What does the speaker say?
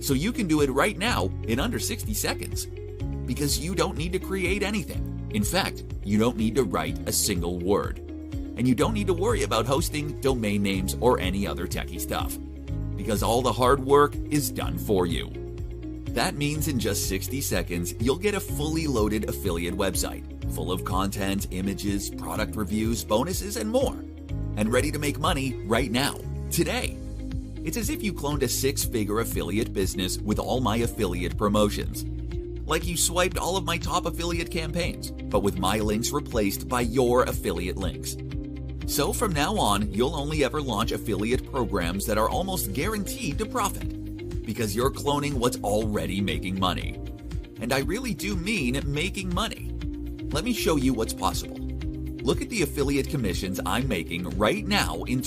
So you can do it right now in under 60 seconds. Because you don't need to create anything. In fact, you don't need to write a single word. And you don't need to worry about hosting, domain names, or any other techie stuff. Because all the hard work is done for you. That means in just 60 seconds, you'll get a fully loaded affiliate website, full of content, images, product reviews, bonuses, and more. And ready to make money right now, today. It's as if you cloned a 6-figure affiliate business with all my affiliate promotions. Like you swiped all of my top affiliate campaigns, but with my links replaced by your affiliate links. So from now on, you'll only ever launch affiliate programs that are almost guaranteed to profit, because you're cloning what's already making money. And I really do mean making money. Let me show you what's possible. Look at the affiliate commissions I'm making right now in